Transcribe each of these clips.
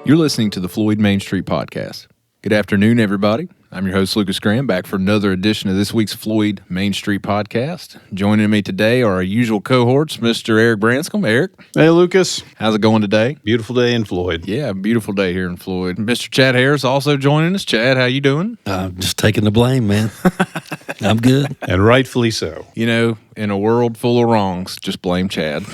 You're listening to the Floyd Main Street Podcast. Good afternoon, everybody. I'm your host, Lucas Graham, back for another edition of this week's Floyd Main Street Podcast. Joining me today are our usual cohorts, Mr. Eric Branscombe. Eric. Hey, Lucas. How's it going today? Beautiful day in Floyd. Yeah, beautiful day here in Floyd. Mr. Chad Harris also joining us. Chad, how you doing? Just taking the blame, man. I'm good. And rightfully so. You know, in a world full of wrongs, just blame Chad.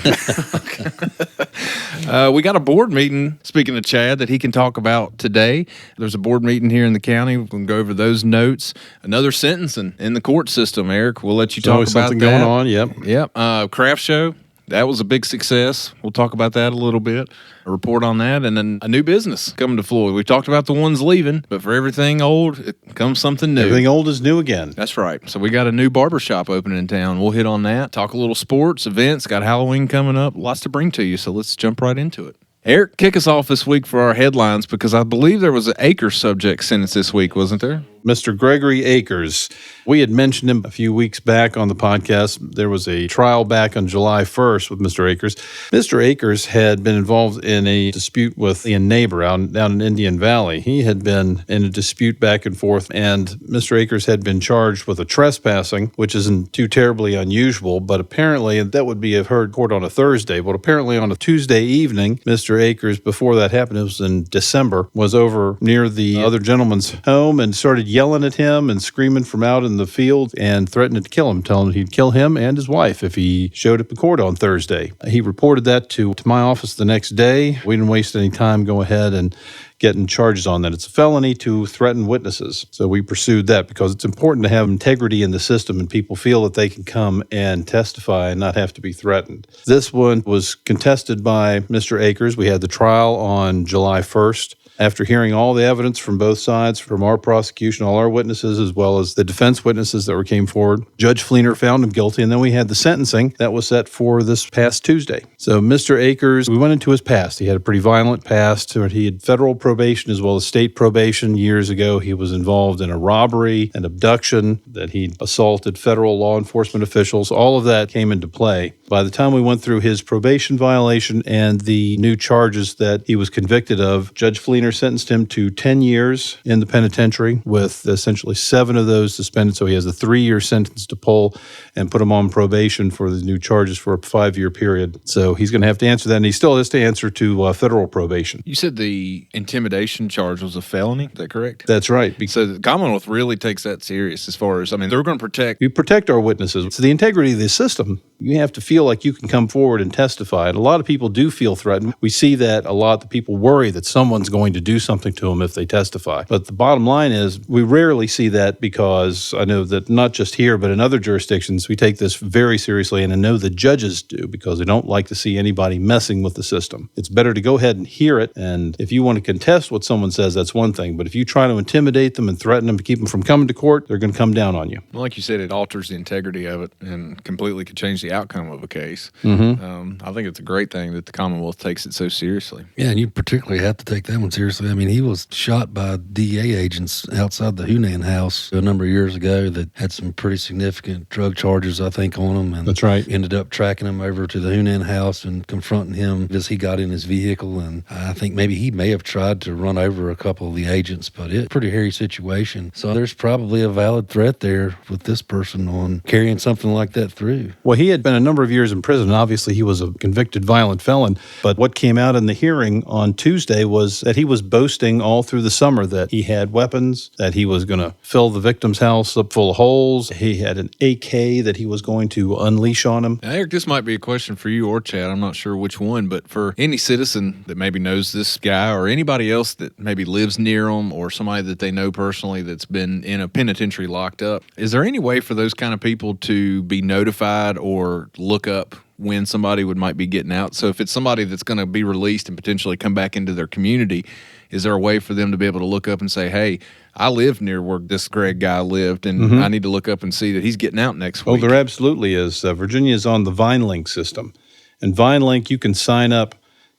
We got a board meeting, speaking of Chad, that he can talk about today. There's a board meeting here in the county. We can go over those notes. Another sentencing in the court system, Eric. We'll let you talk about something that. Going on, yep. Yep. Craft show. That was a big success. We'll talk about that a little bit. A report on that, and then a new business coming to Floyd. We talked about the ones leaving, but for everything old, it comes something new. Everything old is new again. That's right. So we got a new barbershop opening in town. We'll hit on that. Talk a little sports, events. Got Halloween coming up. Lots to bring to you, so let's jump right into it. Eric, kick us off this week for our headlines, because I believe there was an Akers subject sentence this week, wasn't there? Mr. Gregory Akers. We had mentioned him a few weeks back on the podcast. There was a trial back on July 1st with Mr. Akers. Mr. Akers had been involved in a dispute with a neighbor down in Indian Valley. He had been in a dispute back and forth, and Mr. Akers had been charged with a trespassing, which isn't too terribly unusual, but apparently that would be heard court on a Thursday. But apparently on a Tuesday evening, Mr. Akers, before that happened, it was in December, was over near the other gentleman's home and started yelling at him and screaming from out in the field and threatening to kill him, telling him he'd kill him and his wife if he showed up in court on Thursday. He reported that to my office the next day. We didn't waste any time going ahead and getting charges on that. It's a felony to threaten witnesses. So we pursued that because it's important to have integrity in the system and people feel that they can come and testify and not have to be threatened. This one was contested by Mr. Akers. We had the trial on July 1st. After hearing all the evidence from both sides, from our prosecution, all our witnesses, as well as the defense witnesses that came forward, Judge Fleener found him guilty, and then we had the sentencing that was set for this past Tuesday. So Mr. Akers, we went into his past. He had a pretty violent past. He had federal probation as well as state probation. Years ago, he was involved in a robbery, an abduction, that he assaulted federal law enforcement officials. All of that came into play. By the time we went through his probation violation and the new charges that he was convicted of, Judge Fleener sentenced him to 10 years in the penitentiary, with essentially 7 of those suspended. So he has a 3-year sentence to pull and put him on probation for the new charges for a 5-year period. So he's going to have to answer that, and he still has to answer to federal probation. You said the intimidation charge was a felony. Is that correct? That's right. So the Commonwealth really takes that serious as far as, they're going to protect. We protect our witnesses. It's the integrity of the system. You have to feel like you can come forward and testify. And a lot of people do feel threatened. We see that a lot. The people worry that someone's going to do something to them if they testify. But the bottom line is we rarely see that, because I know that not just here, but in other jurisdictions, we take this very seriously. And I know the judges do, because they don't like to see anybody messing with the system. It's better to go ahead and hear it. And if you want to contest what someone says, that's one thing. But if you try to intimidate them and threaten them to keep them from coming to court, they're going to come down on you. Well, like you said, it alters the integrity of it and completely could change the outcome of a case. Mm-hmm. I think it's a great thing that the Commonwealth takes it so seriously. Yeah, and you particularly have to take that one seriously. He was shot by DEA agents outside the Hunan house a number of years ago that had some pretty significant drug charges, I think, on him. And that's right. Ended up tracking him over to the Hunan house and confronting him as he got in his vehicle. And I think maybe he may have tried to run over a couple of the agents, but it's a pretty hairy situation. So there's probably a valid threat there with this person on carrying something like that through. Well, he had been a number of years in prison. Obviously, he was a convicted violent felon. But what came out in the hearing on Tuesday was that he was boasting all through the summer that he had weapons, that he was going to fill the victim's house up full of holes. He had an AK that he was going to unleash on him. Now, Eric, this might be a question for you or Chad. I'm not sure which one, but for any citizen that maybe knows this guy or anybody else that maybe lives near him or somebody that they know personally that's been in a penitentiary locked up, is there any way for those kind of people to be notified or look up when somebody might be getting out? So if it's somebody that's going to be released and potentially come back into their community, is there a way for them to be able to look up and say, hey, I live near where this Greg guy lived, and I need to look up and see that he's getting out next week? Oh, there absolutely is. Virginia is on the VineLink system. And VineLink, you can sign up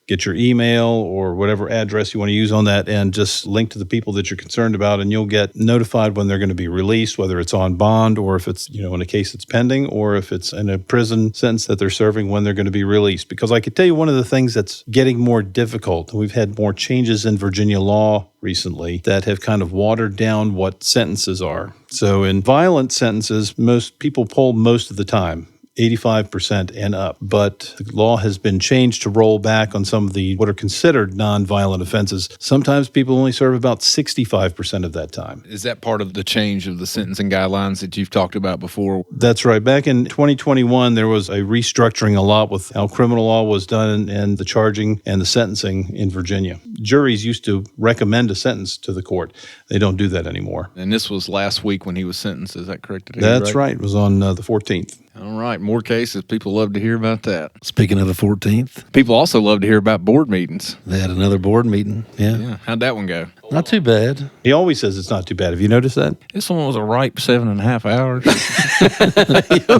get your email or whatever address you want to use on that and just link to the people that you're concerned about, and you'll get notified when they're going to be released, whether it's on bond or if it's, in a case that's pending, or if it's in a prison sentence that they're serving, when they're going to be released. Because I could tell you one of the things that's getting more difficult, and we've had more changes in Virginia law recently that have kind of watered down what sentences are. So in violent sentences, most people poll most of the time, 85% and up. But the law has been changed to roll back on some of the what are considered nonviolent offenses. Sometimes people only serve about 65% of that time. Is that part of the change of the sentencing guidelines that you've talked about before? That's right. Back in 2021, there was a restructuring a lot with how criminal law was done and the charging and the sentencing in Virginia. Juries used to recommend a sentence to the court. They don't do that anymore. And this was last week when he was sentenced. Is that correct? That's right. It was on the 14th. All right. More cases. People love to hear about that. Speaking of the 14th, People also love to hear about board meetings. they had another board meeting. Yeah. Yeah. How'd that one go? Not too bad. He always says it's not too bad. Have you noticed that? This one was a ripe 7.5 hours.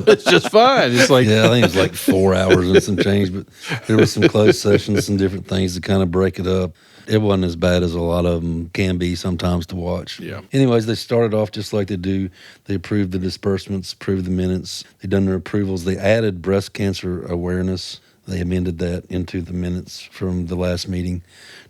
It's just fine. It's like, Yeah, I think it was like 4 hours and some change, but there was some closed sessions and different things to kind of break it up. It wasn't as bad as a lot of them can be sometimes to watch. Yeah. Anyways, they started off just like they do. They approved the disbursements, approved the minutes. They done their approvals. They added breast cancer awareness. They amended that into the minutes from the last meeting.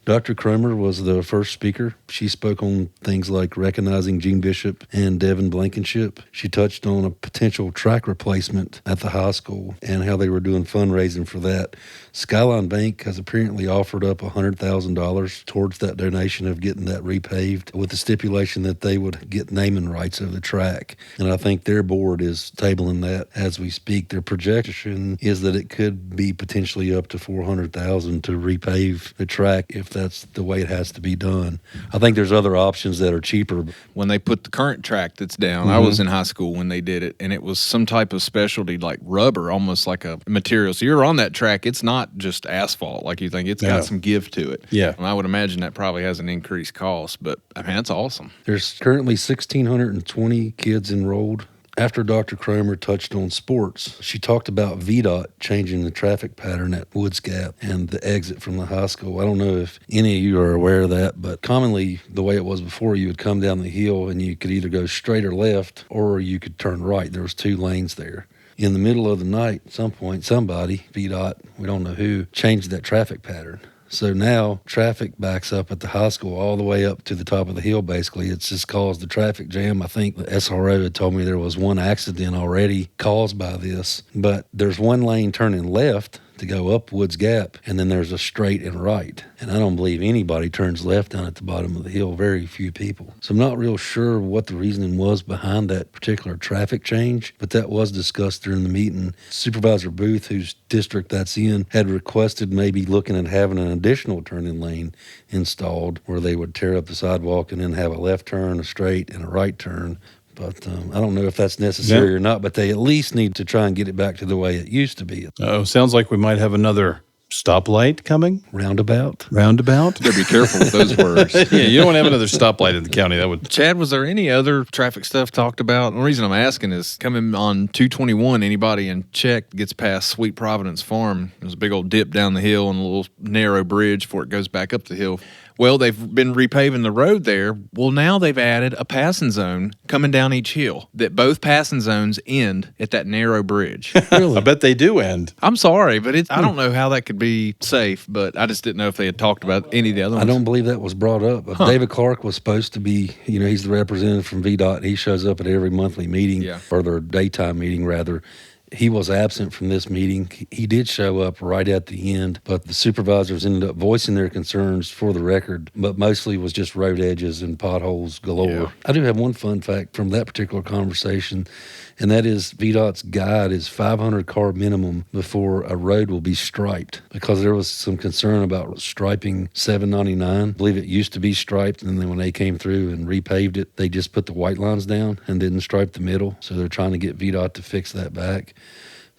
Dr. Cromer was the first speaker. She spoke on things like recognizing Gene Bishop and Devin Blankenship. She touched on a potential track replacement at the high school and how they were doing fundraising for that. Skyline Bank has apparently offered up $100,000 towards that donation of getting that repaved, with the stipulation that they would get naming rights of the track. And I think their board is tabling that as we speak. Their projection is that it could be potentially up to $400,000 to repave the track if that's the way it has to be done. I think there's other options that are cheaper. When they put the current track that's down, I was in high school when they did it, and it was some type of specialty like rubber, almost like a material. So you're on that track. It's not just asphalt like you think. It's got some give to it. Yeah. And I would imagine that probably has an increased cost, but I mean, that's awesome. There's currently 1,620 kids enrolled. After Dr. Cromer touched on sports, she talked about VDOT changing the traffic pattern at Woods Gap and the exit from the high school. I don't know if any of you are aware of that, but commonly the way it was before, you would come down the hill and you could either go straight or left, or you could turn right. There was 2 lanes there. In the middle of the night, at some point, somebody, VDOT, we don't know who, changed that traffic pattern. So now traffic backs up at the high school all the way up to the top of the hill, basically. It's just caused the traffic jam. I think the SRO had told me there was 1 accident already caused by this. But there's 1 lane turning left to go up Woods Gap, and then there's a straight and right. And I don't believe anybody turns left down at the bottom of the hill, very few people. So I'm not real sure what the reasoning was behind that particular traffic change, but that was discussed during the meeting. Supervisor Booth, whose district that's in, had requested maybe looking at having an additional turning lane installed where they would tear up the sidewalk and then have a left turn, a straight, and a right turn. But I don't know if that's necessary or not, but they at least need to try and get it back to the way it used to be. sounds like we might have another stoplight coming. Roundabout. Roundabout. Gotta be careful with those words. Yeah, you don't want to have another stoplight in the county. That would. Chad, was there any other traffic stuff talked about? The reason I'm asking is coming on 221, anybody in Check gets past Sweet Providence Farm. There's a big old dip down the hill and a little narrow bridge before it goes back up the hill. Well, they've been repaving the road there. Well, now they've added a passing zone coming down each hill that both passing zones end at that narrow bridge. Really? I bet they do end. I'm sorry, but I don't know how that could be safe, but I just didn't know if they had talked about any of the other ones. I don't believe that was brought up. David Clark was supposed to be, he's the representative from VDOT. He shows up at every monthly meeting, or their daytime meeting, rather. He was absent from this meeting. He did show up right at the end, but the supervisors ended up voicing their concerns for the record, but mostly was just road edges and potholes galore. Yeah. I do have one fun fact from that particular conversation, and that is VDOT's guide is 500 car minimum before a road will be striped, because there was some concern about striping 799. I believe it used to be striped, and then when they came through and repaved it, they just put the white lines down and didn't stripe the middle. So they're trying to get VDOT to fix that back.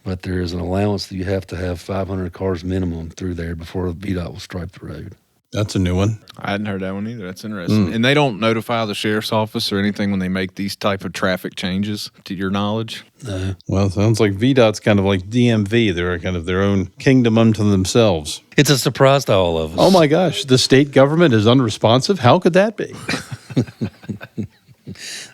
But there is an allowance that you have to have 500 cars minimum through there before VDOT will stripe the road. That's a new one. I hadn't heard that one either. That's interesting. And they don't notify the sheriff's office or anything when they make these type of traffic changes, to your knowledge? No. Well, it sounds like VDOT's kind of like DMV. They're kind of their own kingdom unto themselves. It's a surprise to all of us. Oh my gosh, the state government is unresponsive? How could that be?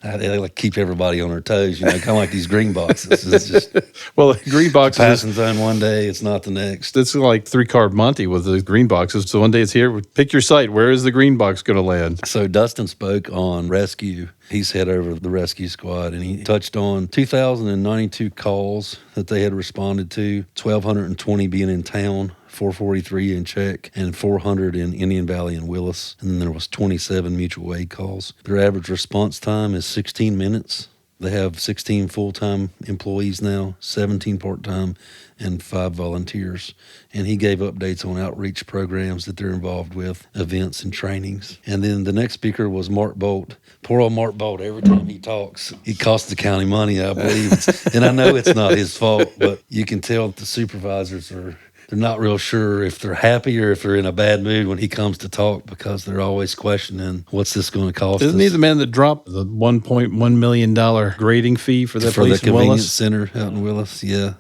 They like keep everybody on their toes, kind of like these green boxes. It's just Well, the green boxes, passing zone one day, it's not the next. it's like 3-card Monty with the green boxes. So one day it's here, pick your site. Where is the green box going to land? So Dustin spoke on rescue. He's head over the rescue squad, and he touched on 2,092 calls that they had responded to, 1,220 being in town, 443 in Czech, and 400 in Indian Valley and Willis. And then there was 27 mutual aid calls. Their average response time is 16 minutes. They have 16 full-time employees now, 17 part-time, and 5 volunteers. And he gave updates on outreach programs that they're involved with, events and trainings. And then the next speaker was Mark Bolt. Poor old Mark Bolt, every time he talks, he costs the county money, I believe. And I know it's not his fault, but you can tell the supervisors they're not real sure if they're happy or if they're in a bad mood when he comes to talk, because they're always questioning, what's this going to cost Isn't us? he the man that dropped the $1.1 million grading fee for that For the place in convenience Willis? center out in Willis? Yeah.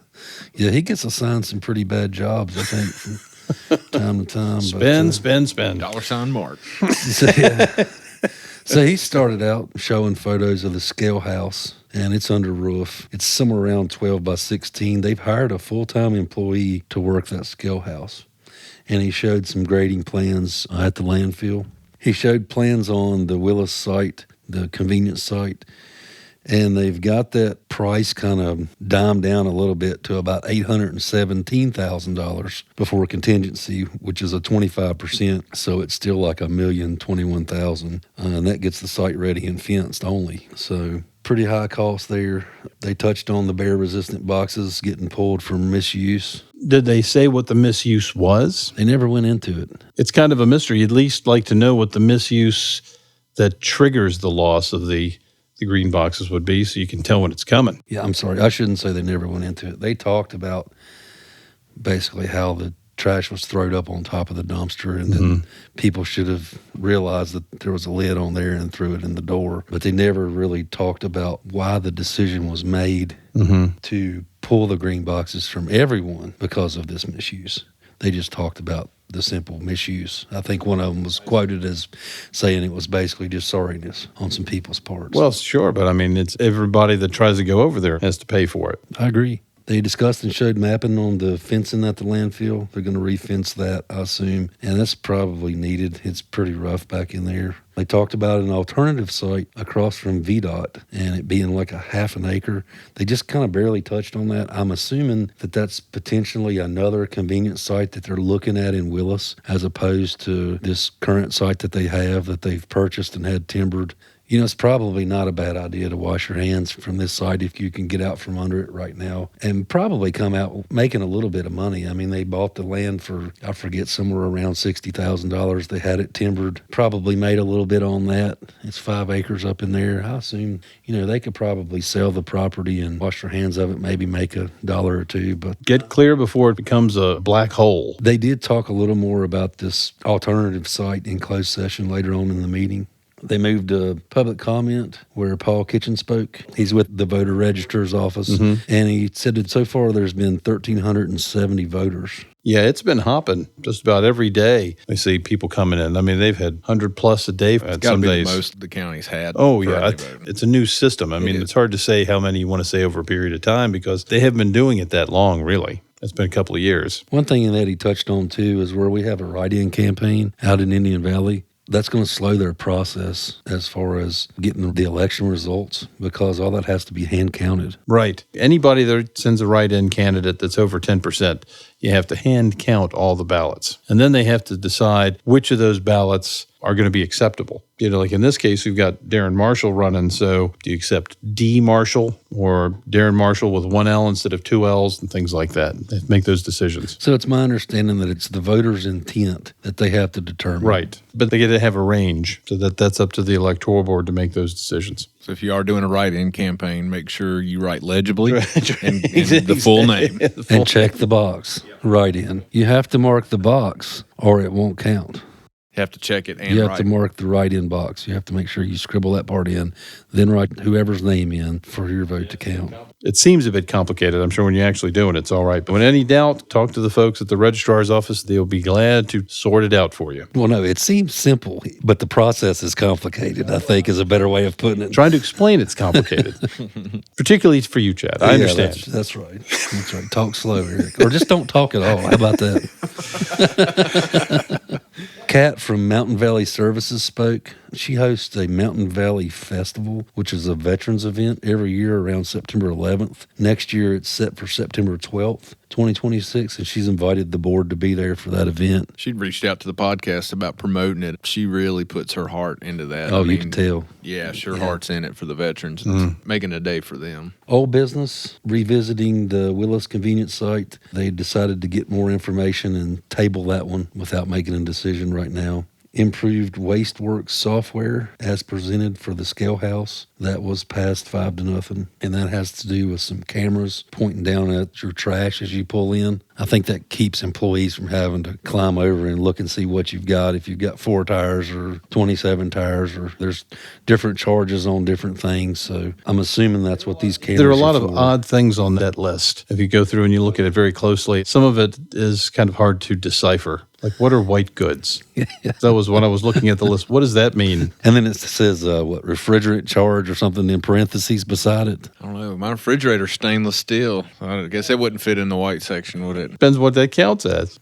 Yeah, he gets assigned some pretty bad jobs, I think, from time to time. Spend. $sign Mark. So he started out showing photos of the scale house, and it's under roof. It's somewhere around 12 by 16. They've hired a full-time employee to work that scale house. And he showed some grading plans at the landfill. He showed plans on the Willis site, the convenience site, and they've got that price kind of dimed down a little bit to about $817,000 before contingency, which is a 25%. So it's still like $1,021,000, and that gets the site ready and fenced only. So pretty high cost there. They touched on the bear-resistant boxes getting pulled for misuse. Did they say what the misuse was? They never went into it. It's kind of a mystery. You'd at least like to know what the misuse that triggers the loss of the green boxes would be, so you can tell when it's coming. Yeah, I'm sorry. I shouldn't say they never went into it. They talked about basically how the trash was thrown up on top of the dumpster, and then people should have realized that there was a lid on there and threw it in the door. But they never really talked about why the decision was made to pull the green boxes from everyone because of this misuse. They just talked about the simple misuse. I think one of them was quoted as saying it was basically just sorriness on some people's parts. Well, sure, but I mean, it's everybody that tries to go over there has to pay for it. I agree. They discussed and showed mapping on the fencing at the landfill. They're going to re-fence that, I assume, and that's probably needed. It's pretty rough back in there. They talked about an alternative site across from VDOT and it being like a half an acre. They just kind of barely touched on that. I'm assuming that that's potentially another convenience site that they're looking at in Willis, as opposed to this current site that they have that they've purchased and had timbered. It's probably not a bad idea to wash your hands from this site if you can get out from under it right now, and probably come out making a little bit of money. I mean, they bought the land for, I forget, somewhere around $60,000. They had it timbered, probably made a little bit on that. It's 5 acres up in there. I assume, they could probably sell the property and wash their hands of it, maybe make $1 or $2. But Get clear before it becomes a black hole. they did talk a little more about this alternative site in closed session later on in the meeting. They moved to public comment where Paul Kitchen spoke. He's with the voter registrar's office, and he said that so far there's been 1,370 voters. Yeah, it's been hopping just about every day. I see people coming in. I mean, they've had 100 plus a day at Got to some be the days. most the county's had. Oh, for yeah. early voting. It's a new system. I mean, it's hard to say how many you want to say over a period of time because they haven't been doing it that long, really. It's been a couple of years. One thing that he touched on, too, is where we have a write-in campaign out in Indian Valley. That's going to slow their process as far as getting the election results, because all that has to be hand counted. Right. Anybody that sends a write-in candidate that's over 10%, you have to hand count all the ballots. And then they have to decide which of those ballots are going to be acceptable. Like in this case, we've got Darren Marshall running. So do you accept D. Marshall or Darren Marshall with 1 L instead of 2 L's and things like that? They have to make those decisions. So it's my understanding that it's the voters' intent that they have to determine. Right. But they get to have a range, so that's up to the electoral board to make those decisions. So if you are doing a write-in campaign, make sure you write legibly and the full name. And check the box, write in. You have to mark the box or it won't count. You have to check it and You have write. to mark the right inbox. You have to make sure you scribble that part in, then write whoever's name in for your vote to count. It seems a bit complicated. I'm sure when you're actually doing it, it's all right. But when any doubt, talk to the folks at the registrar's office. They'll be glad to sort it out for you. Well, no, it seems simple, but the process is complicated, I think is a better way of putting it. Trying to explain it's complicated, particularly for you, Chad. I understand. That's right. That's right. Talk slow, Eric. Or just don't talk at all. How about that? Kat from Mountain Valley Services spoke. She hosts a Mountain Valley Festival, which is a veterans event every year around September 11th. Next year, it's set for September 12th, 2026, and she's invited the board to be there for that event. She'd reached out to the podcast about promoting it. She really puts her heart into that. Oh, you can tell. Yeah, her heart's in it for the veterans. It's making a day for them. Old Business, revisiting the Willis convenience site. They decided to get more information and table that one without making a decision right now. Improved Wasteworks software as presented for the scale house. That was passed 5-0, and that has to do with some cameras pointing down at your trash as you pull in. I think that keeps employees from having to climb over and look and see what you've got. If you've got 4 tires or 27 tires, or there's different charges on different things. So I'm assuming that's what these cameras are. There are a lot of for. odd things on that list. If you go through and you look at it very closely, some of it is kind of hard to decipher. Like, what are white goods? That was when I was looking at the list. What does that mean? And then it says, refrigerant charge or something in parentheses beside it. I don't know. My refrigerator's stainless steel. I guess it wouldn't fit in the white section, would it? Depends what that counts as.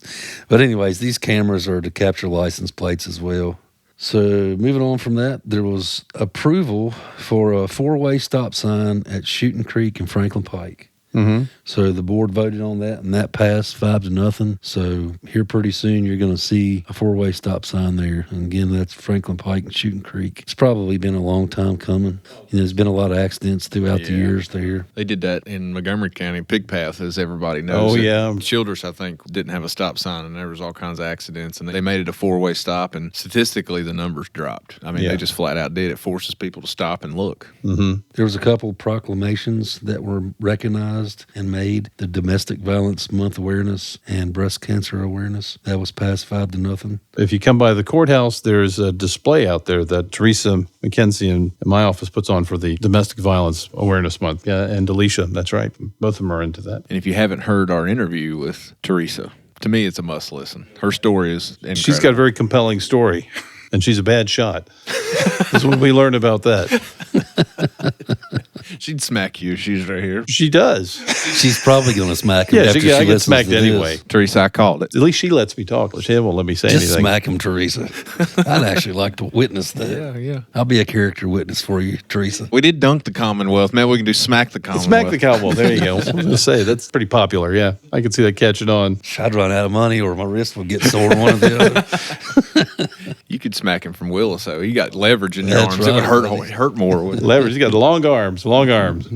But anyways, these cameras are to capture license plates as well. So moving on from that, there was approval for a 4-way stop sign at Shooting Creek and Franklin Pike. Mm-hmm. So the board voted on that, and that passed 5-0. So here pretty soon you're going to see a 4-way stop sign there. And again, that's Franklin Pike and Shooting Creek. It's probably been a long time coming. There's been a lot of accidents throughout the years there. They did that in Montgomery County, Pig Path, as everybody knows. Oh, yeah. Childress, I think, didn't have a stop sign, and there was all kinds of accidents. And they made it a 4-way stop, and statistically, the numbers dropped. I mean, they just flat out did. It forces people to stop and look. Mm-hmm. There was a couple proclamations that were recognized and made. The Domestic Violence Month Awareness and Breast Cancer Awareness. That was passed 5-0. If you come by the courthouse, there's a display out there that Teresa McKenzie in my office puts on for the Domestic Violence Awareness Month. Yeah, and Alicia, that's right. Both of them are into that. And if you haven't heard our interview with Teresa, to me, it's a must listen. Her story is incredible. She's got a very compelling story, and she's a bad shot. That's what we learned about that. She'd smack you if she was right here. She does. She's probably going to smack him after she I get listens smacked to this. anyway. Teresa, I called it. At least she lets me talk. She won't let me say Just anything. smack him, Teresa. I'd actually like to witness that. Yeah. I'll be a character witness for you, Teresa. We did dunk the Commonwealth. Man, we can do smack the Commonwealth. Smack the Commonwealth. There you go. I was going to say, that's pretty popular. Yeah, I can see that catching on. I'd run out of money or my wrist would get sore, one or the other. You could smack him from Willis, though. You got leverage in your That's arms. It would right. hurt more. Wouldn't it? Leverage. He's got long arms. Long arms.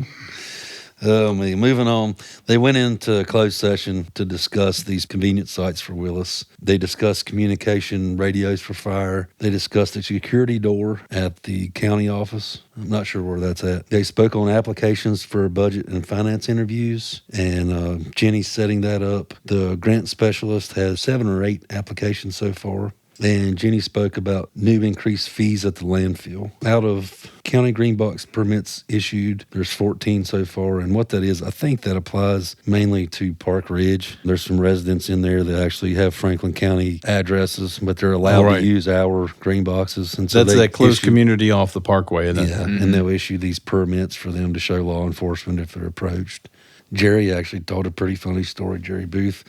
Moving on, they went into closed session to discuss these convenience sites for Willis. They discussed communication radios for fire. They discussed a security door at the county office. I'm not sure where that's at. They spoke on applications for budget and finance interviews, and Jenny's setting that up. The grant specialist has 7 or 8 applications so far. And Jenny spoke about new increased fees at the landfill. Out of county green box permits issued, there's 14 so far. And what that is, I think that applies mainly to Park Ridge. There's some residents in there that actually have Franklin County addresses, but they're allowed to use our green boxes. And so that's that closed community off the Parkway. Isn't it? Yeah, and they'll issue these permits for them to show law enforcement if they're approached. Jerry actually told a pretty funny story, Jerry Booth,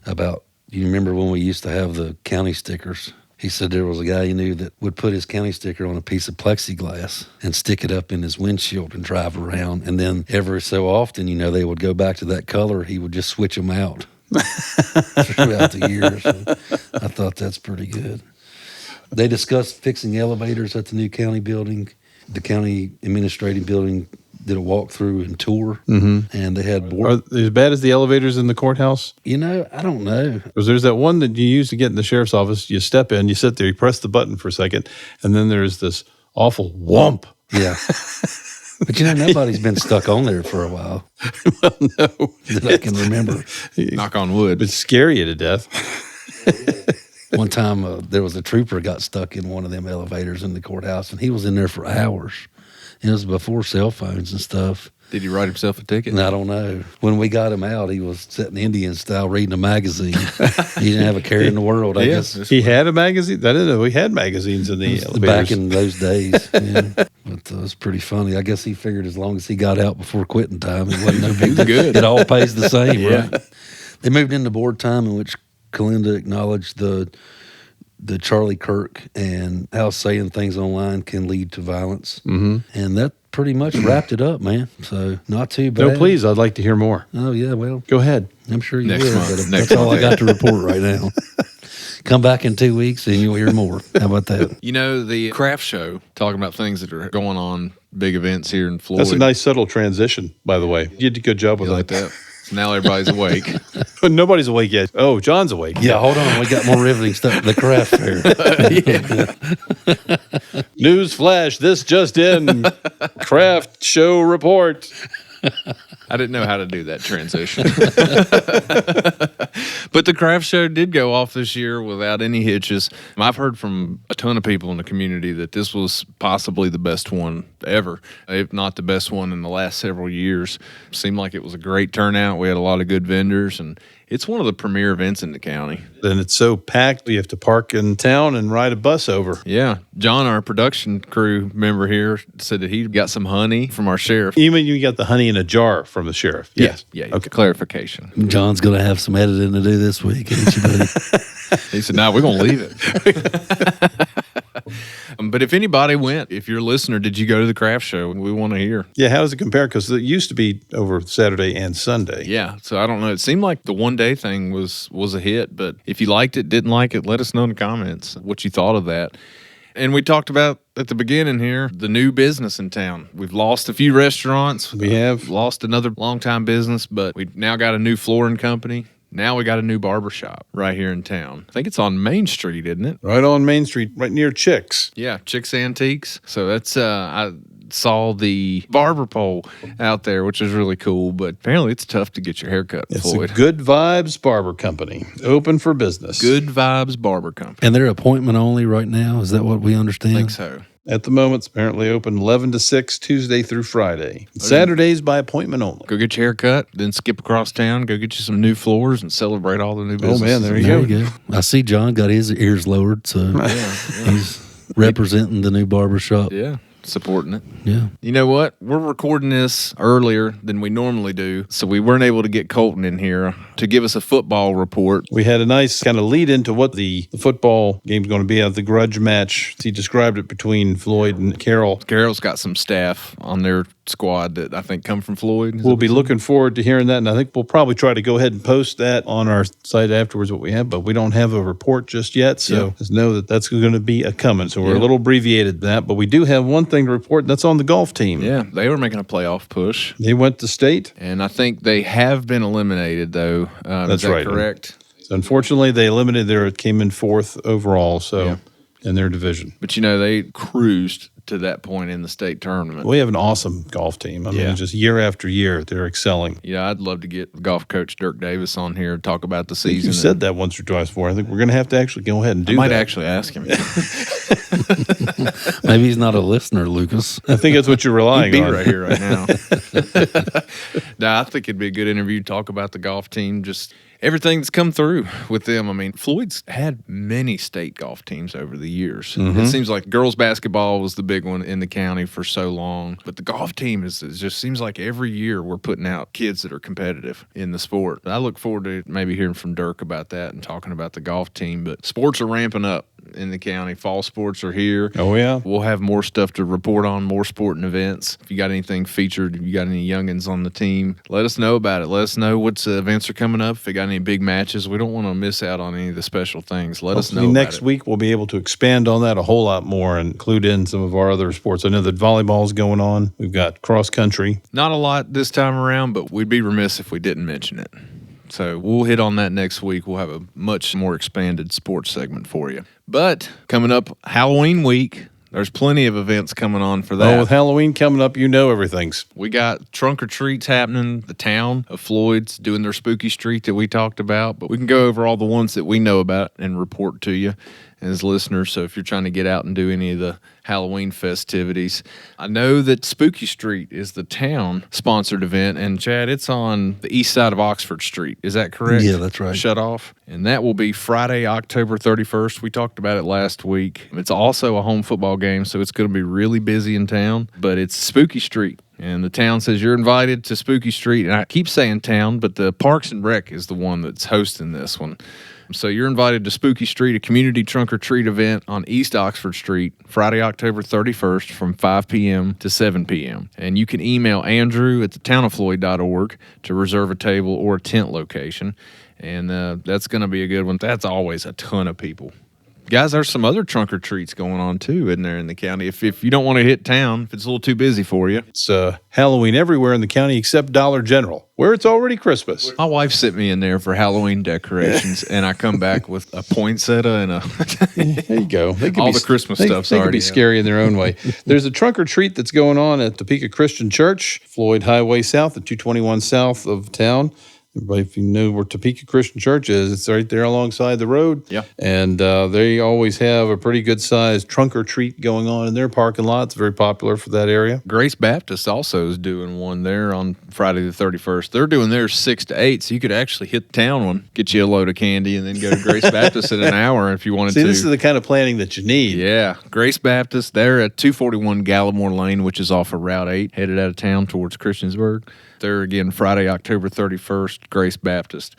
about, you remember when we used to have the county stickers? He said there was a guy he knew that would put his county sticker on a piece of plexiglass and stick it up in his windshield and drive around. And then every so often, they would go back to that color. He would just switch them out throughout the years. So I thought that's pretty good. They discussed fixing elevators at the new county building. The county administrative building did a walkthrough and tour, and they had Are they as bad as the elevators in the courthouse? I don't know. Because there's that one that you use to get in the sheriff's office. You step in, you sit there, you press the button for a second, and then there's this awful whomp. Yeah. But nobody's been stuck on there for a while. Well, no. That I can remember. Knock on wood. It's scary to death. One time there was a trooper got stuck in one of them elevators in the courthouse, and he was in there for hours. It was before cell phones and stuff. Did he write himself a ticket? And I don't know. When we got him out, he was sitting Indian style reading a magazine. He didn't have a care in the world, I guess. He had a magazine? I didn't know we had magazines in the elevators. Back in those days. Yeah. But it was pretty funny. I guess he figured as long as he got out before quitting time, it wasn't no big deal. Good. It all pays the same, Yeah. right? They moved into board time in which Kalinda acknowledged the Charlie Kirk and how saying things online can lead to violence. Mm-hmm. And that pretty much wrapped it up, man. So not too bad. No, please. I'd like to hear more. Oh, yeah, well. Go ahead. I'm sure you Next will, month. but Next that's all month. I got to report right now. Come back in 2 weeks and you'll hear more. How about that? You know, the craft show, talking about things that are going on, big events here in Floyd. That's a nice, subtle transition, by the way. You did a good job with You like that? So now everybody's awake. Nobody's awake yet. Oh, John's awake. Yeah, hold on. We got more riveting stuff. The craft fair. News flash, this just in. Craft show report. I didn't know how to do that transition. But the craft show did go off this year without any hitches. I've heard from a ton of people in the community that this was possibly the best one ever, if not the best one in the last several years. Seemed like it was a great turnout. We had a lot of good vendors, and it's one of the premier events in the county. And it's so packed, you have to park in town and ride a bus over. Yeah. John, our production crew member here, said that he got some honey from our sheriff. Even you got the honey in a jar from the sheriff. Yes. Yeah. Okay. Clarification. John's going to have some editing to do this week, ain't you, buddy? He said, "No, we're going to leave it." But if anybody went, if you're a listener, did you go to the craft show? We want to hear. Yeah, how does it compare? Because it used to be over Saturday and Sunday. Yeah, so I don't know. It seemed like the one-day thing was a hit, but if you liked it, didn't like it, let us know in the comments what you thought of that. And we talked about at the beginning here, the new business in town. We've lost a few restaurants. We have. Lost another long-time business, but we now got a new flooring company. Now we got a new barbershop right here in town. I think it's on Main Street, isn't it? Right on Main Street, right near Chick's. Yeah, Chicks Antiques. So that's I saw the barber pole out there, which is really cool. But apparently, it's tough to get your hair cut. It's Floyd. a Good Vibes Barber Company, open for business. Good Vibes Barber Company. And they're appointment only right now. Is that what we understand? I think so. At the moment, it's apparently open 11 to 6, Tuesday through Friday. Saturdays by appointment only. Go get your hair cut, then skip across town, go get you some new floors, and celebrate all the new business. man, there you There go. you go. I see John got his ears lowered, so he's representing the new barbershop. Yeah, supporting it. Yeah. You know what? We're recording this earlier than we normally do, so we weren't able to get Colton in here to give us a football report. We had a nice kind of lead into what the football game's going to be at the grudge match. He described it between Floyd and Carroll. Carroll's got some staff on their squad that I think come from Floyd. We'll be looking forward to hearing that, and I think we'll probably try to go ahead and post that on our site afterwards, what we have, but we don't have a report just yet, so just know that that's going to be a coming. So we're a little abbreviated that, but we do have one thing to report, and that's on the golf team. Yeah, they were making a playoff push. They went to state. And I think they have been eliminated, though. That's is that right. correct? So unfortunately, they eliminated came in fourth overall, so in their division. But, you know, they cruised to that point in the state tournament. We have an awesome golf team. I mean, Yeah. just year after year, they're excelling. Yeah, I'd love to get golf coach Dirk Davis on here and talk about the I think season. you said that once or twice before. I think we're going to have to actually go ahead and do I might that. actually ask him. Maybe he's not a listener, Lucas. I think that's what you're relying He'd be on. right here right now. No, I think it'd be a good interview to talk about the golf team, just everything that's come through with them. I mean, Floyd's had many state golf teams over the years. It seems like girls basketball was the big one in the county for so long, but the golf team is just seems like every year we're putting out kids that are competitive in the sport. I look forward to maybe hearing from Dirk about that and talking about the golf team, but sports are ramping up in the county. Fall sports are here. Oh, yeah. We'll have more stuff to report on, more sporting events. If you got anything featured, if you got any youngins on the team, let us know about it. Let us know what events are coming up. If you got any big matches, we don't want to miss out on any of the special things. Let us know Hopefully about next it. week we'll be able to expand on that a whole lot more and include in some of our other sports. I know that volleyball's going on. We've got cross country. Not a lot this time around, but we'd be remiss if we didn't mention it. So we'll hit on that next week. We'll have a much more expanded sports segment for you. But coming up Halloween week, There's plenty of events coming on for that. Oh, with Halloween coming up, everything's. We got trunk or treats happening. The town of Floyd's doing their spooky street that we talked about, but we can go over all the ones that we know about and report to you as listeners. So if you're trying to get out and do any of the Halloween festivities, I know that Spooky Street is the town sponsored event, and Chad, it's on the east side of Oxford Street. Is that correct? Yeah, that's right. Shut off. And that will be Friday, October 31st. We talked about it last week. It's also a home football game, so it's going to be really busy in town, but it's Spooky Street. And the town says you're invited to Spooky Street. And I keep saying town, but the Parks and Rec is the one that's hosting this one. So you're invited to Spooky Street, a community trunk-or-treat event on East Oxford Street, Friday, October 31st from 5 p.m. to 7 p.m. And you can email Andrew at thetownofloyd.org to reserve a table or a tent location. And that's going to be a good one. That's always a ton of people. Guys, there's some other trunk or treats going on too, isn't there, in the county? If you don't want to hit town, if it's a little too busy for you. It's Halloween everywhere in the county except Dollar General, where it's already Christmas. My wife sent me in there for Halloween decorations, and I come back with a poinsettia and There you go. all the Christmas stuff's They can already be scary in their own way. There's a trunk or treat that's going on at Topeka Christian Church, Floyd Highway South, at 221 south of town. Everybody, if you know where Topeka Christian Church is, it's right there alongside the road. Yeah. And they always have a pretty good-sized trunk or treat going on in their parking lot. It's very popular for that area. Grace Baptist also is doing one there on Friday the 31st. They're doing theirs 6 to 8, so you could actually hit the town one, get you a load of candy, and then go to Grace Baptist in an hour if you wanted to. See, this is the kind of planning that you need. Yeah, Grace Baptist. They're at 241 Gallimore Lane, which is off of Route 8, headed out of town towards Christiansburg. They're again Friday, October 31st, Grace Baptist.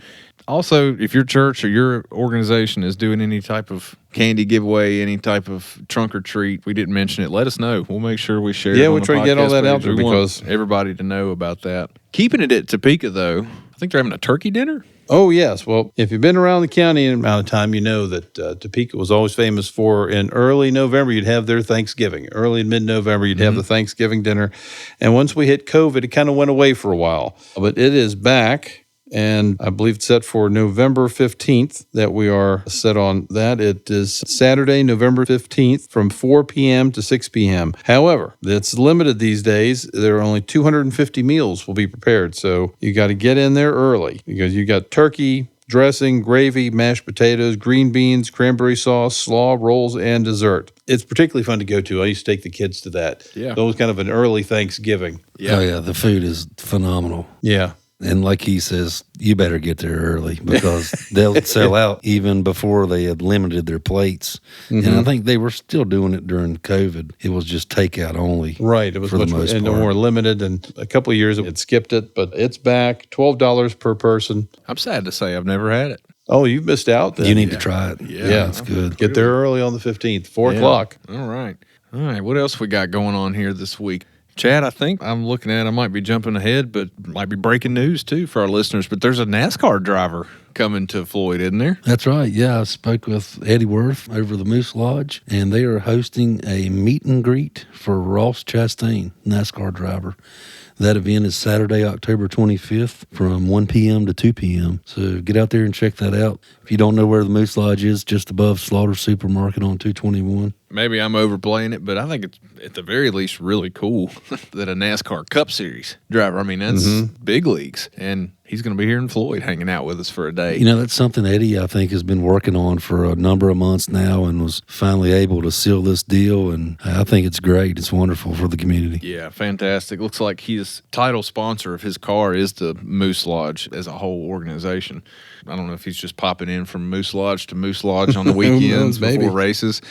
Also, if your church or your organization is doing any type of candy giveaway, any type of trunk or treat, we didn't mention it, let us know. We'll make sure we share it on we'll the try to get all podcast that out page. there We want because everybody to know about that. Keeping it at Topeka, though, I think they're having a turkey dinner. Oh, yes. Well, if you've been around the county in amount of time, you know that Topeka was always famous for in early November, you'd have their Thanksgiving. Early and mid-November, you'd have the Thanksgiving dinner. And once we hit COVID, it kind of went away for a while. But it is back. And I believe it's set for November 15th that we are set on that. It is Saturday, November 15th from 4 p.m. to 6 p.m. However, it's limited these days. There are only 250 meals will be prepared. So you got to get in there early because you got turkey, dressing, gravy, mashed potatoes, green beans, cranberry sauce, slaw, rolls, and dessert. It's particularly fun to go to. I used to take the kids to that. Yeah. So it was kind of an early Thanksgiving. Yeah. Oh, yeah. The food is phenomenal. Yeah. And like he says, you better get there early because they'll sell out even before they had limited their plates. And I think they were still doing it during COVID. It was just takeout only. Right. It was for the much most and part. more limited. And a couple of years it skipped it, but it's back. $12 per person. I'm sad to say I've never had it. Oh, you've missed out then. You need to try it. Yeah. It's good. Get there early on the 15th, 4 o'clock. All right. What else we got going on here this week? Chad, I think I'm looking at, I might be jumping ahead, but might be breaking news too for our listeners. But there's a NASCAR driver coming to Floyd, isn't there? That's right. Yeah, I spoke with Eddie Worth over the Moose Lodge, and they are hosting a meet and greet for Ross Chastain, NASCAR driver. That event is Saturday, October 25th from 1 p.m. to 2 p.m. So get out there and check that out. If you don't know where the Moose Lodge is, just above Slaughter Supermarket on 221. Maybe I'm overplaying it, but I think it's at the very least really cool that a NASCAR Cup Series driver, I mean, that's big leagues. And he's going to be here in Floyd hanging out with us for a day. You know, that's something Eddie, I think, has been working on for a number of months now and was finally able to seal this deal. And I think it's great. It's wonderful for the community. Yeah, fantastic. Looks like his title sponsor of his car is the Moose Lodge as a whole organization. I don't know if he's just popping in from Moose Lodge to Moose Lodge on the weekends before races.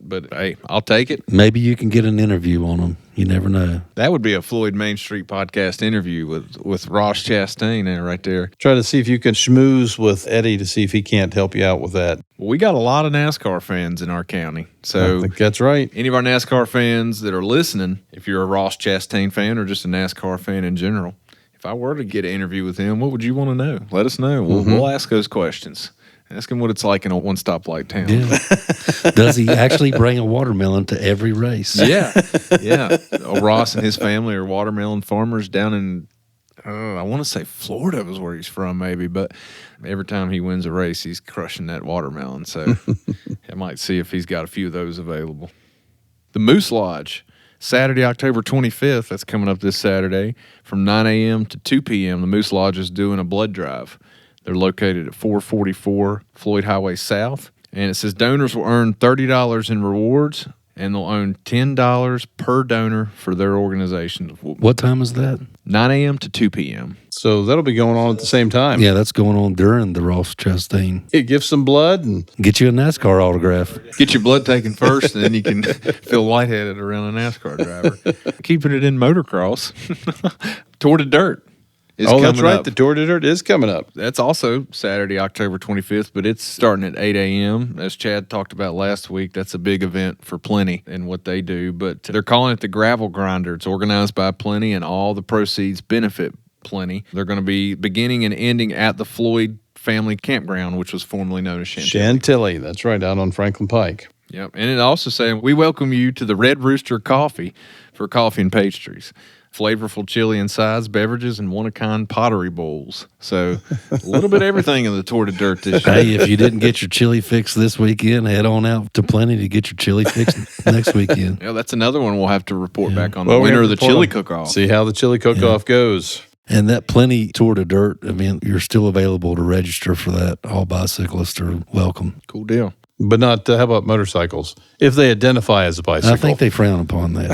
But, hey, I'll take it. Maybe you can get an interview on him. You never know. That would be a Floyd Main Street podcast interview with Ross Chastain there, right there. Try to see if you can schmooze with Eddie to see if he can't help you out with that. Well, we got a lot of NASCAR fans in our county. So I think that's right. any of our NASCAR fans that are listening, if you're a Ross Chastain fan or just a NASCAR fan in general, if I were to get an interview with him, what would you want to know? Let us know. We'll ask those questions. Ask him what it's like in a one-stoplight town. Yeah. Does he actually bring a watermelon to every race? Yeah. Ross and his family are watermelon farmers down in, I want to say Florida was where he's from maybe, but every time he wins a race, he's crushing that watermelon. So I might see if he's got a few of those available. The Moose Lodge, Saturday, October 25th, that's coming up this Saturday, from 9 a.m. to 2 p.m. The Moose Lodge is doing a blood drive. They're located at 444 Floyd Highway South. And it says donors will earn $30 in rewards, and they'll earn $10 per donor for their organization. What time is that? 9 a.m. to 2 p.m. So that'll be going on at the same time. Yeah, that's going on during the Ross Chastain. It gives some blood and Get you a NASCAR autograph. Get your blood taken first, and then you can feel lightheaded around a NASCAR driver. Keeping it in motocross, Tour de Dirt is coming that's right. up. The Tour de Dirt is coming up. That's also Saturday, October 25th, but it's starting at 8 a.m. As Chad talked about last week, that's a big event for Plenty and what they do. But they're calling it the Gravel Grinder. It's organized by Plenty, and all the proceeds benefit Plenty. They're going to be beginning and ending at the Floyd family campground, which was formerly known as Chantilly. That's right, out on Franklin Pike. Yep. And it also saying, we welcome you to the Red Rooster Coffee for coffee and pastries. Flavorful chili and sides, beverages, and one-of-kind pottery bowls. So a little bit of everything in the Tour de Dirt this year. Hey, if you didn't get your chili fix this weekend, head on out to Plenty to get your chili fix next weekend. Yeah, that's another one we'll have to report back on. Well, The we winner have of the to report chili on- cook-off. See how the chili cook-off goes. And that Plenty Tour de Dirt event, you're still available to register for that. All bicyclists are welcome. Cool deal. But not, how about motorcycles? If they identify as a bicycle. I think they frown upon that.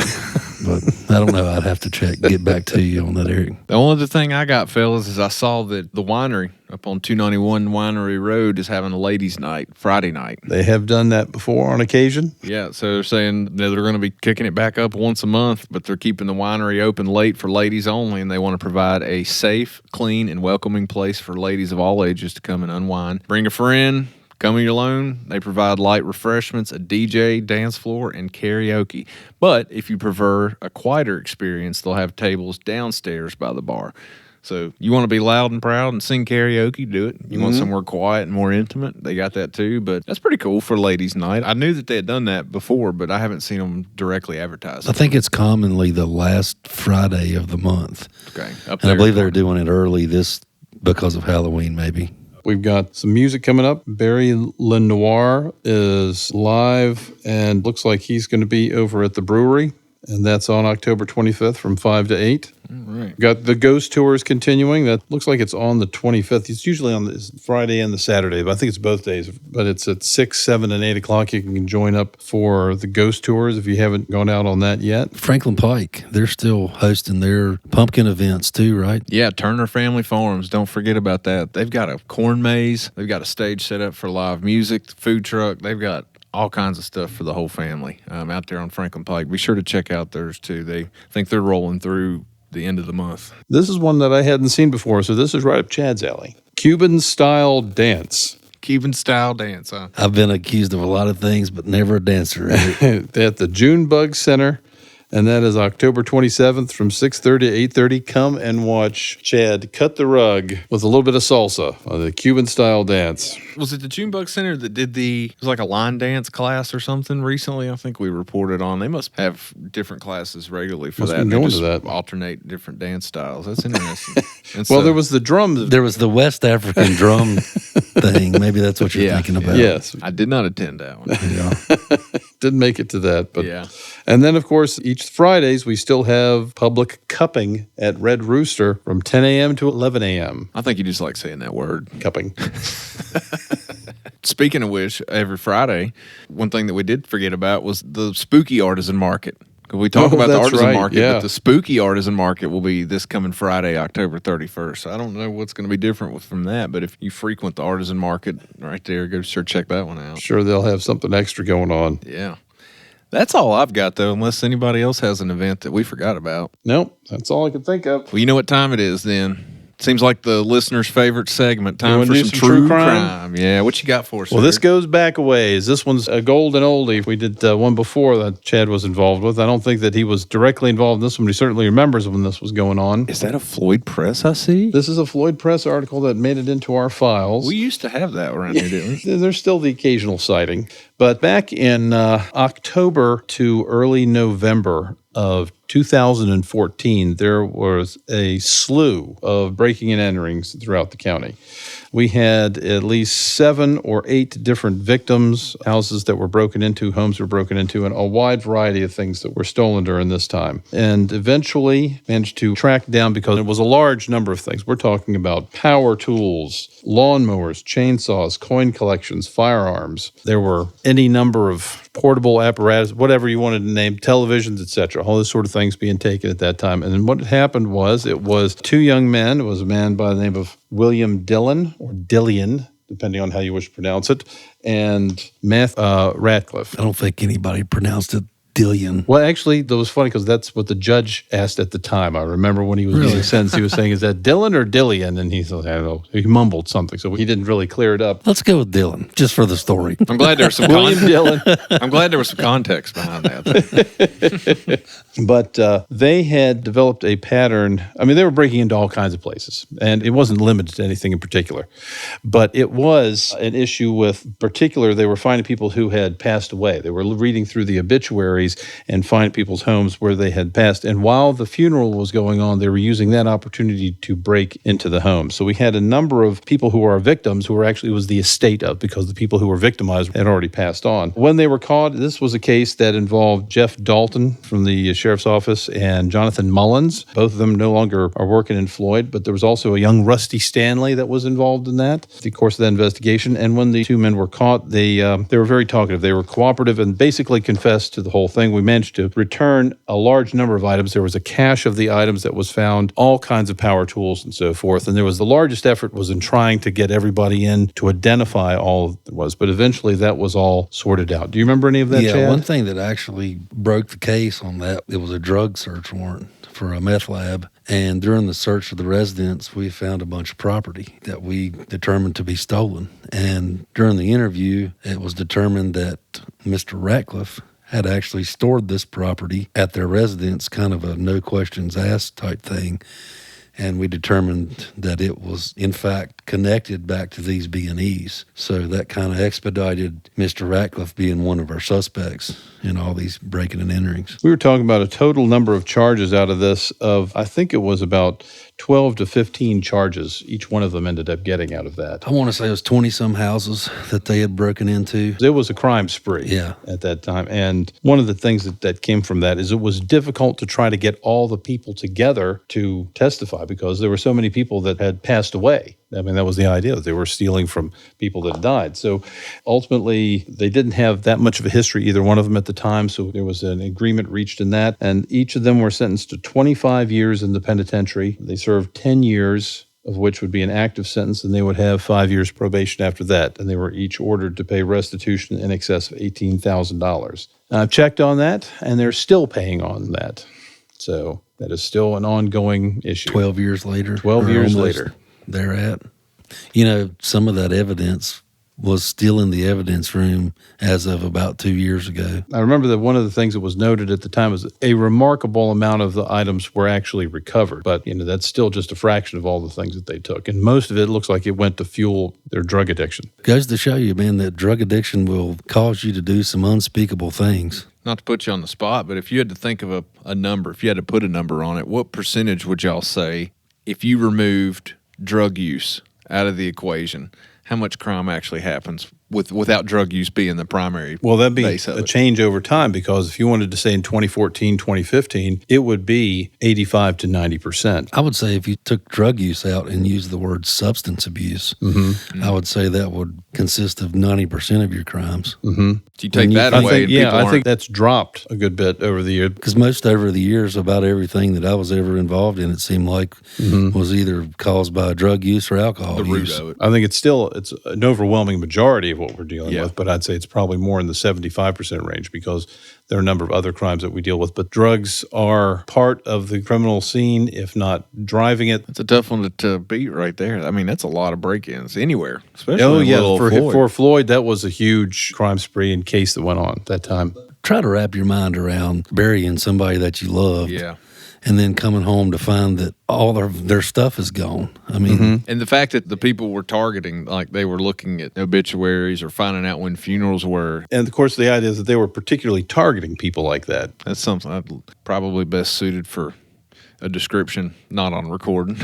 But I don't know. I'd have to check, get back to you on that, Eric. The only other thing I got, fellas, is I saw that the winery up on 291 Winery Road is having a ladies' night Friday night. They have done that before on occasion. Yeah, so they're saying that they're going to be kicking it back up once a month, but they're keeping the winery open late for ladies only, and they want to provide a safe, clean, and welcoming place for ladies of all ages to come and unwind. Bring a friend. Coming alone, they provide light refreshments, a DJ, dance floor, and karaoke. But if you prefer a quieter experience, they'll have tables downstairs by the bar. So you want to be loud and proud and sing karaoke, do it. You want somewhere quiet and more intimate, they got that too. But that's pretty cool for ladies' night. I knew that they had done that before, but I haven't seen them directly advertised. I think it's commonly the last Friday of the month. Okay. Up And I there. believe they're doing it early this because of Halloween, maybe. We've got some music coming up. Barry Lenoir is live and looks like he's going to be over at the brewery. And that's on October 25th from 5 to 8. All right. Got the Ghost Tours continuing. That looks like it's on the 25th. It's usually on the Friday and the Saturday, but I think it's both days. But it's at 6, 7, and 8 o'clock. You can join up for the Ghost Tours if you haven't gone out on that yet. Franklin Pike, they're still hosting their pumpkin events too, right? Yeah, Turner Family Farms. Don't forget about that. They've got a corn maze. They've got a stage set up for live music, food truck. They've got all kinds of stuff for the whole family out there on Franklin Pike. Be sure to check out theirs too. They think they're rolling through the end of the month. This is one that I hadn't seen before, so this is right up Chad's alley. Cuban style dance. Cuban style dance, huh? I've been accused of a lot of things, but never a dancer. At the Junebug Center, and that is October 27th from 6:30 to 8:30. Come and watch Chad cut the rug with a little bit of salsa on the Cuban style dance. Was it the Junebug Center that did it was like a line dance class or something recently? I think we reported on. They must have different classes regularly for Must that. be and going they to just that. alternate different dance styles. That's interesting. And Well, so- there was the drums. There was the West African drum thing. Maybe that's what you're Yeah. thinking about. Yes, I did not attend that one. Yeah. didn't make it to that, but Yeah. And then of course each Fridays we still have public cupping at Red Rooster from 10 a.m. to 11 a.m. I think you just like saying that word. Cupping. Speaking of which, every Friday, one thing that we did forget about was the spooky artisan market. 'Cause we talk Oh, about the that's artisan right, market, yeah. but the spooky artisan market will be this coming Friday, October 31st. So I don't know what's going to be different from that, but if you frequent the artisan market right there, go sure check that one out. Sure, they'll have something extra going on. Yeah. That's all I've got, though, unless anybody else has an event that we forgot about. Nope, that's all I can think of. Well, you know what time it is then. Seems like the listener's favorite segment. Time wanna for do some some true true crime? crime. Yeah, what you got for us? Well, this sir? goes back a ways. This one's a golden oldie. We did one before that Chad was involved with. I don't think that he was directly involved in this one, but he certainly remembers when this was going on. Is that a Floyd Press I see? This is a Floyd Press article that made it into our files. We used to have that around here, didn't we? There's still the occasional sighting. But back in October to early November of 2014, there was a slew of breaking and enterings throughout the county. We had at least 7 or 8 different victims, houses that were broken into, homes were broken into, and a wide variety of things that were stolen during this time. And eventually managed to track down, because it was a large number of things. We're talking about power tools, lawnmowers, chainsaws, coin collections, firearms. There were any number of portable apparatus, whatever you wanted to name, televisions, etc., all those sort of things being taken at that time. And then what happened was, it was 2 young men. It was a man by the name of William Dillon, or Dillian, depending on how you wish to pronounce it, and Ratcliffe. I don't think anybody pronounced it Dillian. Well, actually, that was funny because that's what the judge asked at the time. I remember when he was being sentenced, he was saying, "Is that Dylan or Dillian?" And he said, "I don't know." He mumbled something, so he didn't really clear it up. Let's go with Dylan, just for the story. I'm glad there's some William Dillon. I'm glad there was some context behind that. But they had developed a pattern. I mean, they were breaking into all kinds of places, and it wasn't limited to anything in particular. But it was an issue with particular, they were finding people who had passed away. They were reading through the obituaries and finding people's homes where they had passed. And while the funeral was going on, they were using that opportunity to break into the home. So we had a number of people who were our victims who were actually, it was the estate of, because the people who were victimized had already passed on. When they were caught, this was a case that involved Jeff Dalton from the sheriff's office and Jonathan Mullins. Both of them no longer are working in Floyd, but there was also a young Rusty Stanley that was involved in that, the course of that investigation. And when the 2 men were caught, they were very talkative. They were cooperative and basically confessed to the whole thing. We managed to return a large number of items. There was a cache of the items that was found, all kinds of power tools and so forth. And there was, the largest effort was in trying to get everybody in to identify all there was. But eventually that was all sorted out. Do you remember any of that, Yeah, Chad? one thing that actually broke the case on that, it was a drug search warrant for a meth lab. And during the search of the residence, we found a bunch of property that we determined to be stolen. And during the interview, it was determined that Mr. Ratcliffe had actually stored this property at their residence, kind of a no questions asked type thing. And we determined that it was, in fact, connected back to these B&Es. So that kind of expedited Mr. Ratcliffe being one of our suspects in all these breaking and enterings. We were talking about a total number of charges out of this of, I think it was about 12 to 15 charges each one of them ended up getting out of that. I want to say it was 20-some houses that they had broken into. It was a crime spree Yeah. at that time. And one of the things that came from that is it was difficult to try to get all the people together to testify because there were so many people that had passed away. I mean, that was the idea. They were stealing from people that died. So ultimately, they didn't have that much of a history, either one of them at the time. So there was an agreement reached in that. And each of them were sentenced to 25 years in the penitentiary. They served 10 years, of which would be an active sentence, and they would have 5 years probation after that. And they were each ordered to pay restitution in excess of $18,000. I've checked on that, and they're still paying on that. So that is still an ongoing issue. 12 years later. 12 or years almost later. They're at. You know, some of that evidence was still in the evidence room as of about 2 years ago. I remember that one of the things that was noted at the time was a remarkable amount of the items were actually recovered. But, you know, that's still just a fraction of all the things that they took. And most of it looks like it went to fuel their drug addiction. Goes to show you, man, that drug addiction will cause you to do some unspeakable things. Not to put you on the spot, but if you had to think of a number, if you had to put a number on it, what percentage would y'all say if you removed drug use out of the equation, how much crime actually happens without drug use being the primary Well, that'd be base of a it? change over time because if you wanted to say in 2014, 2015, it would be 85 to 90%. I would say if you took drug use out and used the word substance abuse, I would say that would consist of 90% of your crimes. If you take that I away, think, and yeah, people I aren't- think that's dropped a good bit over the year. Because most over the years, about everything that I was ever involved in, it seemed like was either caused by drug use or alcohol the root use. of it. I think it's an overwhelming majority of what we're dealing Yeah. with, but I'd say it's probably more in the 75% range because there are a number of other crimes that we deal with. But drugs are part of the criminal scene, if not driving it. That's a tough one to beat right there. I mean, that's a lot of break-ins anywhere, especially Oh, in yeah. little Floyd. For Floyd, that was a huge crime spree and case that went on at that time. Try to wrap your mind around burying somebody that you loved Yeah. and then coming home to find that all their stuff is gone. I mean, And the fact that the people were targeting, like they were looking at obituaries or finding out when funerals were. And of course, the idea is that they were particularly targeting people like that. That's something I'd probably best suited for a description, not on recording.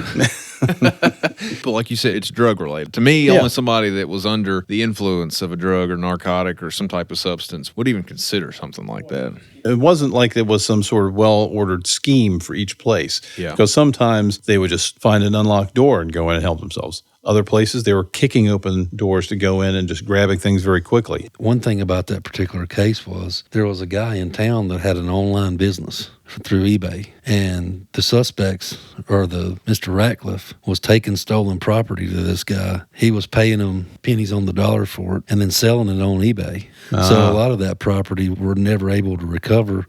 But like you said, it's drug related. To me, only somebody that was under the influence of a drug or narcotic or some type of substance would even consider something like that. It wasn't like there was some sort of well-ordered scheme for each place. Yeah. Because sometimes they would just find an unlocked door and go in and help themselves. Other places, they were kicking open doors to go in and just grabbing things very quickly. one thing about that particular case was there was a guy in town that had an online business through eBay, and the suspects, or the Mr. Ratcliffe, was taking stolen property to this guy. He was paying him pennies on the dollar for it and then selling it on eBay. So a lot of that property were never able to recover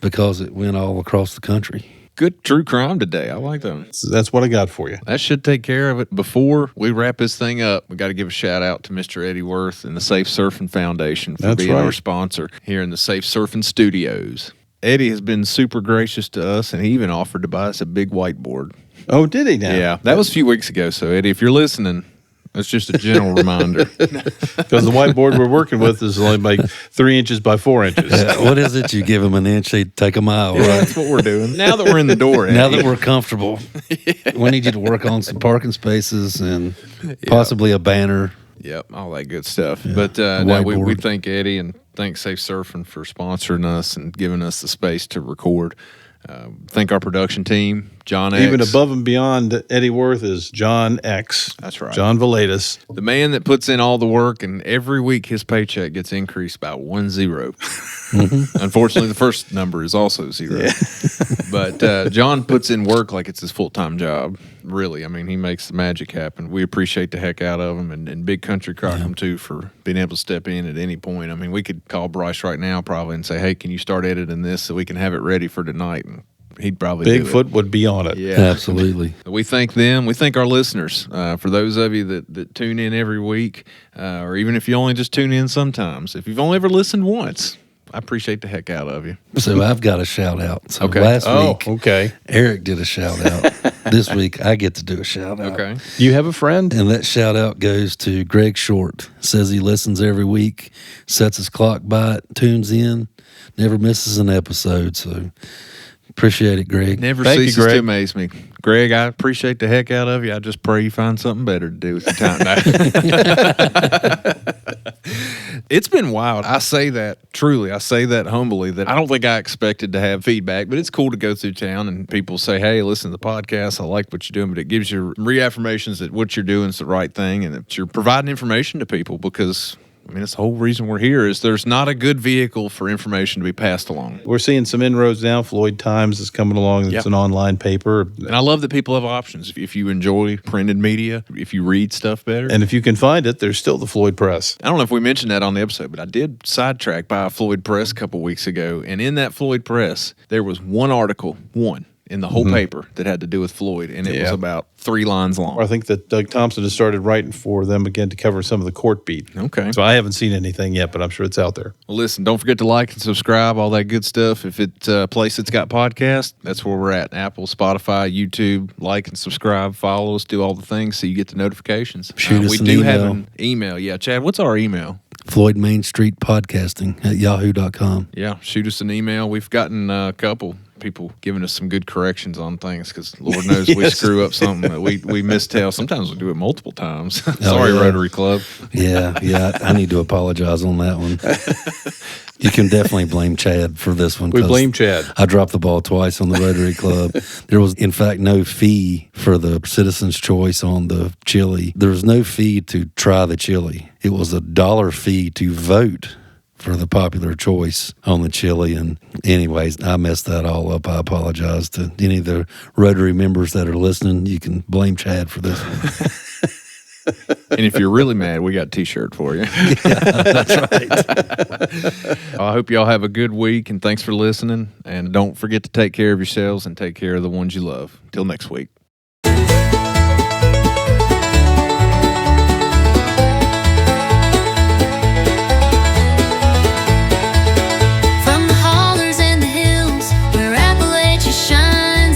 because it went all across the country. Good true crime today. I like that. So that's what I got for you. That should take care of it. Before we wrap this thing up, we got to give a shout out to Mr. Eddie Worth and the Safe Surfing Foundation for being our sponsor here in the Safe Surfing Studios. Eddie has been super gracious to us, and he even offered to buy us a big whiteboard. Oh, did he now? Yeah, that was a few weeks ago. So, Eddie, if you're listening, that's just a general reminder. Because the whiteboard we're working with is only like 3 inches by 4 inches. What is it? You give them an inch, they take a mile, Yeah, right? that's what we're doing. Now that we're in the door, Eddie. Now that we're comfortable, we need you to work on some parking spaces and possibly a banner. Yep, all that good stuff. But no, we Whiteboard. thank Eddie and thank Safe Surfing for sponsoring us and giving us the space to record. Thank our production team, John X. Even above and beyond Eddie Worth is John X. That's right. John Velatus. The man that puts in all the work, and every week his paycheck gets increased by 10. Unfortunately, the first number is also 0. Yeah. But John puts in work like it's his full-time job. Really, I mean, he makes the magic happen. We appreciate the heck out of him, and Big Country Crockham too for being able to step in at any point. I mean, we could call Bryce right now probably and say, "Hey, can you start editing this so we can have it ready for tonight?" And he'd probably do Bigfoot it. would be on it. Yeah, Absolutely. We thank them. We thank our listeners. For those of you that tune in every week, or even if you only just tune in sometimes, if you've only ever listened once, I appreciate the heck out of you. So I've got a shout out. So Okay. last week, Okay. Eric did a shout out. This week, I get to do a shout out. Okay. You have a friend? And that shout out goes to Greg Short. Says he listens every week, sets his clock by it, tunes in, never misses an episode. So appreciate it, Greg. Never Thank you, ceases Greg. to amaze me. Greg, I appreciate the heck out of you. I just pray you find something better to do with your time. It's been wild. I say that truly. I say that humbly, that I don't think I expected to have feedback, but it's cool to go through town and people say, "Hey, listen to the podcast. I like what you're doing," but it gives you reaffirmations that what you're doing is the right thing and that you're providing information to people because, I mean, it's the whole reason we're here is there's not a good vehicle for information to be passed along. We're seeing some inroads now. Floyd Times is coming along. It's Yep. an online paper. And I love that people have options. If you enjoy printed media, if you read stuff better. And if you can find it, there's still the Floyd Press. I don't know if we mentioned that on the episode, but I did sidetrack by a Floyd Press a couple weeks ago. And in that Floyd Press, there was one article, in the whole paper that had to do with Floyd. And it was about 3 lines long. I think that Doug Thompson has started writing for them again to cover some of the court beat. Okay. So I haven't seen anything yet, but I'm sure it's out there. Well, listen, don't forget to like and subscribe, all that good stuff. If it's a place that's got podcasts, that's where we're at. Apple, Spotify, YouTube. Like and subscribe, follow us, do all the things so you get the notifications. Shoot us we an do have email. an email. Yeah, Chad, what's our email? Floyd Main Street Podcasting at yahoo.com. Yeah, shoot us an email. We've gotten a couple people giving us some good corrections on things because Lord knows we Yes. screw up something that we mistell. Sometimes we do it multiple times. Sorry, yeah. Rotary Club. Yeah, I need to apologize on that one. You can definitely blame Chad for this one. We 'cause blame Chad. I dropped the ball twice on the Rotary Club. There was, in fact, no fee for the Citizen's Choice on the chili. There was no fee to try the chili. It was $1 fee to vote for the popular choice on the chili. And anyways, I messed that all up. I apologize to any of the Rotary members that are listening. You can blame Chad for this one. And if you're really mad, we got a T-shirt for you. That's right. I hope y'all have a good week, and thanks for listening. And don't forget to take care of yourselves and take care of the ones you love. Till next week. From the hollers and the hills where Appalachia shines,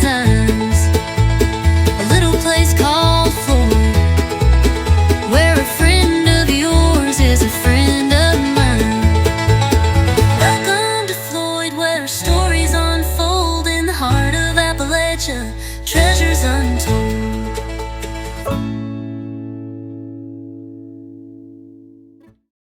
conversation, treasures untold.